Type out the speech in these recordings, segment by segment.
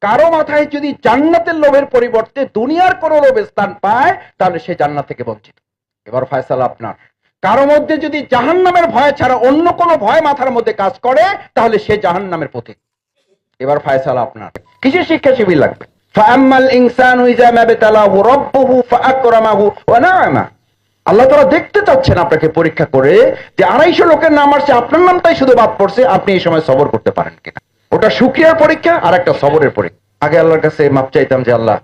কারো মাথায় যদি জান্নাতের লোভের পরিবর্তে দুনিয়ার কোন লোভ স্থান পায় তাহলে সে জান্নাত থেকে বঞ্চিত। এবার ফয়সালা আপনার। কারো মধ্যে যদি জাহান্নামের ভয় ছাড়া অন্য কোনো ভয় মাথার মধ্যে কাজ করে তাহলে সে জাহান্নামের পথিক। এবার ফয়সালা আপনার। কিসের শিক্ষা শিবির লাগবে? ফাআম্মাল ইনসানু ইযা মাবতালাহু রাব্বুহু ফাআকরামাহু ওয়া না'আমা। আল্লাহ তাআলা দেখতে চাচ্ছেন আপনাকে পরীক্ষা করে যে 250 লোকের নাম আসছে, আপনার নামটাই শুধু বাদ পড়ছে, আপনি এই সময় সবর করতে পারেন কিনা। ওটা শুকরিয়ার পরীক্ষা আর একটা সবরের পরীক্ষা। আগে আল্লাহর কাছে মাপ চাইতাম যে আল্লাহ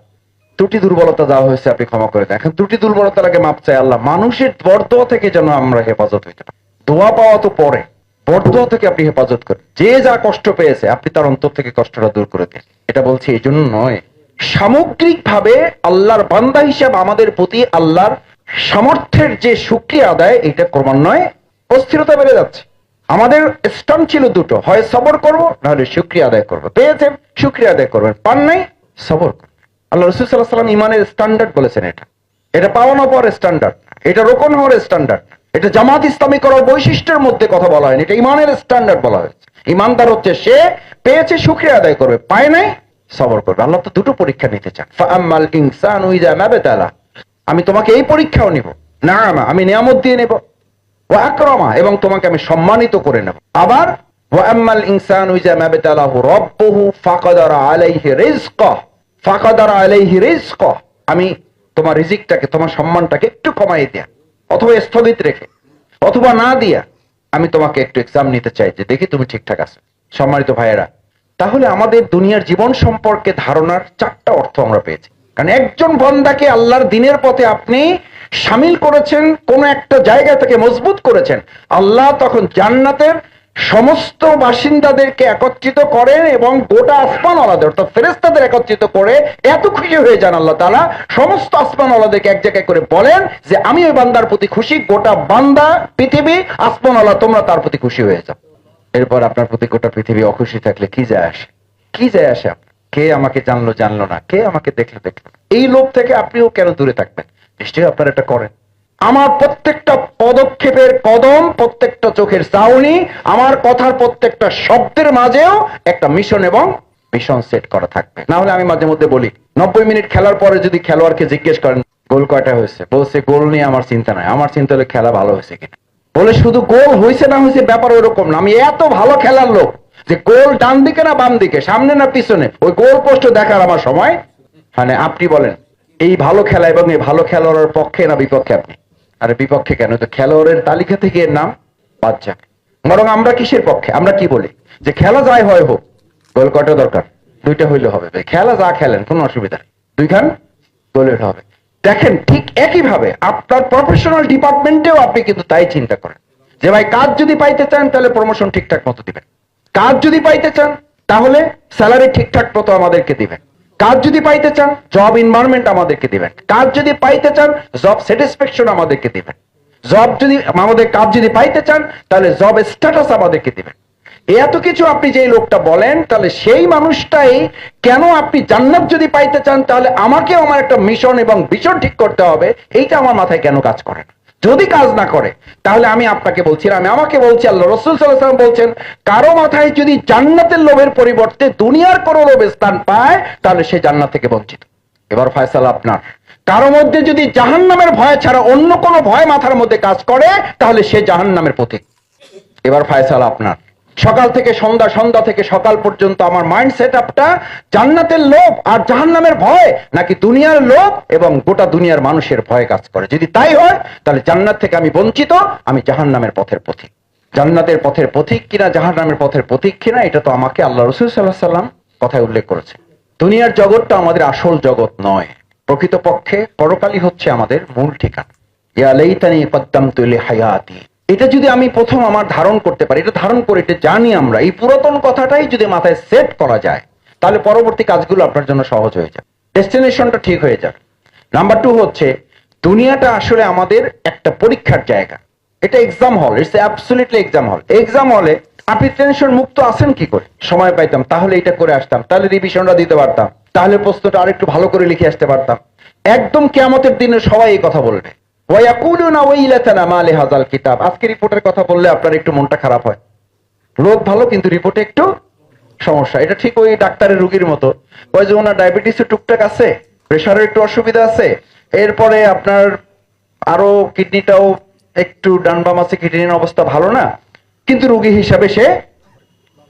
ত্রুটি দুর্বলতা দেওয়া হয়েছে আপনি ক্ষমা করে দেন। এখন ত্রুটি দুর্বলতা লাগে মাপ চাই, আল্লাহ মানুষের বরদোয়া থেকে যেন আমরা হেফাজত হইতে পারি। দোয়া পাওয়া তো পরে, বরদোয়া থেকে আপনি হেফাজত করেন। যে যা কষ্ট পেয়েছে আপনি তার অন্তর থেকে কষ্টটা দূর করে দেন। এটা বলছি এই জন্য নয়, সামগ্রিক ভাবে আল্লাহর বান্দা হিসাব আমাদের প্রতি আল্লাহর সামর্থ্যের যে শুকরিয়া আদায়, এটা ক্রমান্বয়ে অস্থিরতা বেড়ে যাচ্ছে। আমাদের স্টান ছিল দুটো, হয় সবর করব নাহলে শুকরিয়া আদায় করবো। পেয়েছেন শুকরিয়া আদায় করবেন, পান নাই সবর করবেন। আল্লাহ রাসূল সাল্লাল্লাহু আলাইহি ওয়াসাল্লাম ইমানের স্ট্যান্ডার্ড বলেছেন। এটা পাওয়ানো পরে স্ট্যান্ডার্ড, এটা রোকন হওয়ার স্ট্যান্ডার্ড, এটা জামাত ইসলামী করার বৈশিষ্ট্যের মধ্যে কথা বলা হয়নি, এটা ইমানের স্ট্যান্ডার্ড বলা হয়েছে। ইমানদার হচ্ছে সে পেয়েছে শুকরিয়া আদায় করবে, পায় নাই সবর করবে। আল্লাহ তো দুটো পরীক্ষা নিতে চান। ফাআম্মাল ইনসানু ইযা মাবতালা, আমি তোমাকে এই পরীক্ষাও নিব, না'আমা আমি নিয়ামত দিয়ে নেব, ওয়া আকরামা এবং তোমাকে আমি সম্মানিত করে নেব। আবার ওয়া আম্মাল ইনসানু ইযা মাবতালাহু রাব্বুহু ফাকাদারা আলাইহি রিজকাহ, ফাকাদারা আলাইহি রিজকাহ আমি তোমার রিজিকটাকে, তোমার সম্মানটাকে একটু কমাই দেয়া অথবা স্থগিত রেখে অথবা না দিয়া আমি তোমাকে একটু এক্সাম নিতে চাই যে দেখি তুমি ঠিকঠাক আছো। সম্মানিত ভাইয়েরা, তাহলে আমাদের দুনিয়ার জীবন সম্পর্কে ধারণার 4টা অর্থ আমরা পেয়েছি। কারণ একজন বান্দাকে আল্লাহর দিনের পথে আপনি শামিল করেছেন, কোন একটা জায়গা থেকে মজবুত করেছেন, আল্লাহ তখন জান্নাতের সমস্ত বাসিন্দাদেরকে একত্রিত করেন এবং গোটা আসমানওয়ালাদের অর্থাৎ ফেরেশতাদের একত্রিত করে এত খুশি হয়ে যান আল্লাহ তাআলা, সমস্ত আসমানওয়ালাদেরকে এক জায়গায় করে বলেন যে আমি ওই বান্দার প্রতি খুশি, গোটা বান্দা পৃথিবী আসমানওয়ালা তোমরা তার প্রতি খুশি হয়ে যাও। এরপর আপনার প্রতি গোটা পৃথিবী অখুশি থাকলে কি যায় আসে? কি যায় আসে? কে আমাকে জানলো জানলো না, কে আমাকে দেখলো দেখলো, এই লোভ থেকে আপনিও কেন দূরে থাকবেন? নিশ্চয়ই আপনারা এটা করেন। আমার প্রত্যেকটা পদক্ষেপের কদম, প্রত্যেকটা চোখের চাউনি, আমার কথার প্রত্যেকটা শব্দের মাঝেও একটা মিশন এবং মিশন সেট করা থাকবে। না হলে আমি মাঝে মধ্যে বলি 90 মিনিট খেলার পরে যদি খেলোয়াড়কে জিজ্ঞেস করেন গোল কয়টা হয়েছে, বলছে গোল নিয়ে আমার চিন্তা নাই, আমার চিন্তা হলে খেলা ভালো হয়েছে কিনা। বলে শুধু গোল হয়েছে না হয়েছে ব্যাপার ওরকম না, আমি এত ভালো খেলার লোক যে গোল ডান দিকে না বাম দিকে, সামনে না পিছনে, ওই গোল পোস্ট দেখার আমার সময়। মানে আপনি বলেন এই ভালো খেলা এবং এই ভালো খেলোয়াড়ের পক্ষে না বিপক্ষে? আপনি আরে বিপক্ষে কেন? তো খেলোয়াড়ের তালিকা থেকে এর নাম বাদ যাক। বরং আমরা কিসের পক্ষে? আমরা কি বলি যে খেলা যাই হয় হোক, গোল কয়টা দরকার? 2টা হইলে হবে। খেলা যা খেলেন কোনো অসুবিধা নেই, 2 খান গোলের হবে। দেখেন ঠিক একইভাবে আপনার প্রফেশনাল ডিপার্টমেন্টেও আপনি কিন্তু তাই চিন্তা করেন যে ভাই কাজ যদি পাইতে চান তাহলে প্রমোশন ঠিকঠাক মতো দিবেন, কাজ যদি পাইতে চান তাহলে স্যালারি ঠিকঠাক মতো আমাদেরকে দিবেন, কাজ যদি পাইতে চান জব এনভায়রনমেন্ট আমাদেরকে দিবেন, কাজ যদি পাইতে চান জব স্যাটিসফ্যাকশন আমাদেরকে দিবেন, কাজ যদি পাইতে চান তাহলে জব স্ট্যাটাস আমাদেরকে দিবেন। এত কিছু আপনি যে লোকটা বলেন, তাহলে সেই মানুষটাই কেন আপনি জান্নাত যদি পাইতে চান তাহলে আমাকেও আমার একটা মিশন এবং ভিশন ঠিক করতে হবে, এইটা আমার মাথায় কেন কাজ করে না? যদি কাজ না করে তাহলে আমি আপনাকে বলছি, আমি আমাকে বলছি, আল্লাহ রাসূল সাল্লাল্লাহু আলাইহি ওয়াসাল্লাম বলছেন কারো মাথায় যদি জান্নাতের লোভের পরিবর্তে দুনিয়ার কোনো লোভ স্থান পায় তাহলে সে জান্নাত থেকে বঞ্চিত। এবার ফয়সালা আপনার। কারো মধ্যে যদি জাহান্নামের ভয় ছাড়া অন্য কোনো ভয় মাথার মধ্যে কাজ করে তাহলে সে জাহান্নামের পথিক। এবার ফয়সালা আপনার। সকাল থেকে সন্ধ্যা, সন্ধ্যা থেকে সকাল পর্যন্ত আমার মাইন্ড সেট আপটা জান্নাতের লোভ আর জাহান্নামের ভয়, নাকি দুনিয়ার লোভ এবং গোটা দুনিয়ার মানুষের ভয়ে কাজ করে? যদি তাই হয় তাহলে জান্নাত থেকে আমি বঞ্চিত, আমি জাহান্নামের পথের পথিক। জান্নাতের পথের পথিক কিনা জাহান্নামের পথের পথিক কিনা এটা তো আমাকে আল্লাহ রাসূল সাল্লাল্লাহু আলাইহি ওয়াসাল্লাম কথায় উল্লেখ করেছে। দুনিয়ার জগৎটা আমাদের আসল জগৎ নয়, প্রকৃতপক্ষে পরকালই হচ্ছে আমাদের মূল ঠিকানা। ইয়া লাইতানি কদ্দামতু লিহায়াতি, এটা যদি আমি প্রথম আমার ধারণ করতে পারি, এটা ধারণ করে এটা জানি আমরা, এই পুরাতন কথাটাই যদি মাথায় সেট করা যায় তাহলে পরবর্তী কাজগুলো আপনার জন্য সহজ হয়ে যাবে, ডেস্টিনেশনটা ঠিক হয়ে যাবে। নাম্বার 2 হচ্ছে দুনিয়াটা আসলে আমাদের একটা পরীক্ষার জায়গা, এটা এক্সাম হল, ইটস অ্যাবসলিউটলি এক্সাম হল। এক্সাম হলে আপনি টেনশন মুক্ত আছেন কি করে? সময় পাইতাম তাহলে এটা করে আসতাম, তাহলে রিভিশনটা দিতে পারতাম, তাহলে প্রশ্নটা আরেকটু ভালো করে লিখে আসতে পারতাম। একদম কিয়ামতের দিনে সবাই এই কথা বলবে, ওয়ায়াকুলুনা ওয়াইলাতানা মা লিহাযাল কিতাব। আজকে রিপোর্টের কথা বললে আপনার একটু মনটা খারাপ হয়, লোক ভালো কিন্তু রিপোর্টে একটু সমস্যা। এটা ঠিক ওই ডাক্তারের রুগীর মতো, ওই যে ওনার ডায়াবেটিসের টুকটাক আছে, প্রেশারের একটু অসুবিধা আছে, এরপরে আপনার আরো কিডনিটাও একটু ডান বাম আছে, কিডনির অবস্থা ভালো না, কিন্তু রুগী হিসাবে সে,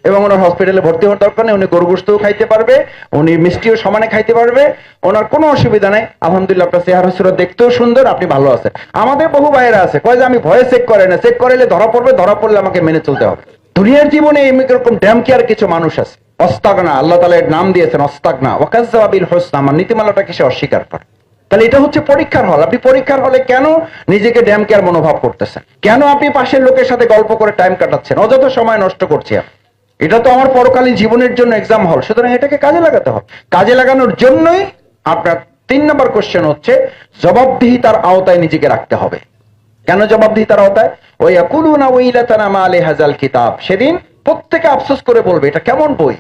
এবং ওনার হসপিটালে ভর্তি হওয়ার দরকার নেই, উনি গরু গোশতও খাইতে পারবে, উনি মিষ্টিও সমানে খাইতে পারবে, ওনার কোনো অসুবিধা নাই। আলহামদুলিল্লাহ, আপনার চেহারা সুরত দেখতেও সুন্দর, আপনি ভালো আছেন। আমাদের বহু ভাইয়েরা আছে কয় যে আমি ভয়ে চেক করে না, চেক করাইলে ধরা পড়বে, ধরা পড়লে আমাকে মেনে চলতে হবে। দুনিয়ার জীবনে এরকম ড্যাম কেয়ার কিছু মানুষ আছে, অস্তাগনা, আল্লাহ তাআলা এর নাম দিয়েছেন অস্তাগনা, ওয়াকাজ্জাবা বিল হুসনা, আমার নীতিমালাটাকে সে অস্বীকার করে। তাহলে এটা হচ্ছে পরীক্ষার হল। আপনি পরীক্ষার হলে কেন নিজেকে ড্যাম কেয়ার মনোভাব করতেছেন? কেন আপনি পাশের লোকের সাথে গল্প করে টাইম কাটাচ্ছেন, অযথা সময় নষ্ট করছেন? এটা তো আমার পরকালীন জীবনের জন্য এক্সাম হল, সুতরাং এটাকে কাজে লাগাতে হবে। কাজে লাগানোর জন্যই আপনার 3 নম্বর কোশ্চেন হচ্ছে জবাবদিহিতার আওতায় নিজেকে রাখতে হবে। কেন জবাবদিহিতার আওতায়? ওই ইয়াকুলুনা ওয়াইলাতানা মা আলাইহাজাল কিতাব, সেদিন প্রত্যেকে আফসোস করে বলবে এটা কেমন বই,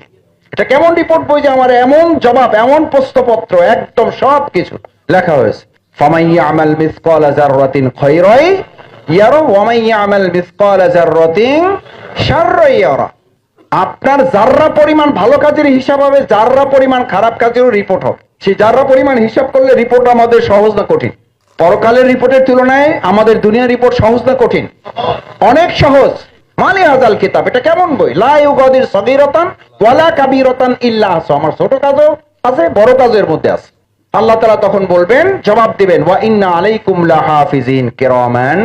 এটা কেমন রিপোর্ট বই যে আমার এমন জবাব, এমন প্রশ্নপত্র, একদম সবকিছু লেখা হয়েছে। ফামান ইয়ামাল মিসকালা যাররাতিন খায়রাই ইয়ারা ওয়া মান ইয়ামাল মিসকালা যাররাতিন শাররাই ইয়ারা। আপনার যাররা পরিমাণ ভালো কাজের হিসাব হবে, যাররা পরিমাণ খারাপ কাজেরও রিপোর্ট হবে। সেই যাররা পরিমাণ হিসাব করলে রিপোর্ট আমাদের সহজ না কঠিন? পরকালের রিপোর্টের তুলনায় আমাদের দুনিয়ার রিপোর্ট সহজ না কঠিন? অনেক সহজ। মালি হাজাল কিতাব, এটা কেমন বই? লা ইউগাদির সগীরাতান ওয়ালা কাবীরাতান ইল্লা আহসা, আমার ছোট কাজও আছে, বড় কাজও এর মধ্যে আছে। আল্লাহ তাআলা তখন বলবেন, জবাব দিবেন, ওয়া ইন্না আলাইকুম লাহাফিজিন কিরামান।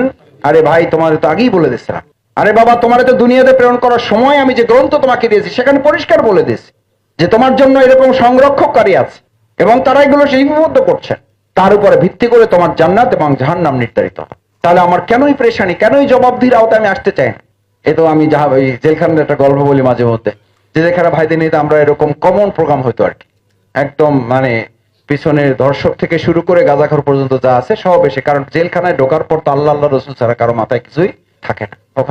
আরে ভাই, তোমাদের তো আগেই বলে দিয়েছিলাম। আরে বাবা, তোমার তো দুনিয়াতে প্রেরণ করার সময় আমি যে গ্রন্থ তোমাকে দিয়েছি সেখানে পরিষ্কার বলে দিয়েছি যে তোমার জন্য এরকম সংরক্ষককারী আছে এবং তারা এগুলো লিপিবদ্ধ করছে। তার উপরে ভিত্তি করে তোমার জান্নাত এবং জাহান্নাম নির্ধারিত হয়। তাহলে আমার কেনই পেরেশানি, কেনই জবাবদিহির আওতায় আমি আসতে চাই না? এ তো আমি ওই জেলখানার একটা গল্প বলি মাঝে মধ্যে, যে যেখানে ভাইদের নিয়ে আমরা এরকম কমন প্রোগ্রাম হইতো আর কি, একদম মানে পিছনের দর্শক থেকে শুরু করে গাঁজাখোর পর্যন্ত যা আছে সব এসে, কারণ জেলখানায় ঢোকার পর তো আল্লাহ আল্লাহ রসুল ছাড়া কারো মাথায় কিছুই থাকে না। ওখানে